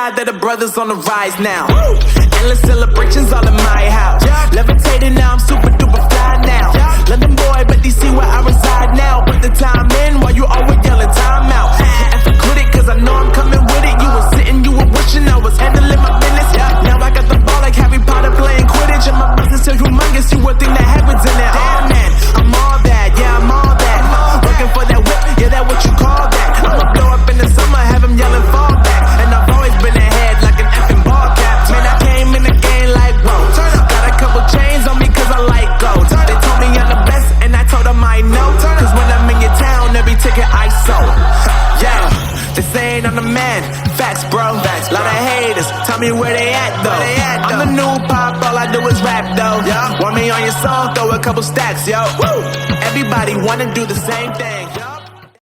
glad that the brothers on the rise now. Endless celebrations all in my house. Levitating now, I'm super duper fly now. London boy, but DC where I reside now. Put the time in while you always yelling time out. And for critic, cause I know I'm coming with it. You were sitting, you were wishing I was handling my business. Now I got the ball like Harry Potter playing Quidditch. And my business so humongous, you would think that happens in it. Oh man, I'm all that, yeah, I'm all that. Working for that whip, yeah, that what you call that. I'ma blow up in the summer, have him yelling fall back. And I've always been ahead like an effing ball cap. Man, I came in the game like, whoa. Got a couple chains on me cause I like gold. They told me I'm the best and I told them I know. Cause when I'm in your town, every ticket I sold. Yeah, they saying I'm the man. Facts, bro. Lot of haters, tell me where they at though. I'm the new pop, all I do is rap though. Want me on your song, throw a couple stacks, yo. Everybody wanna do the same thing.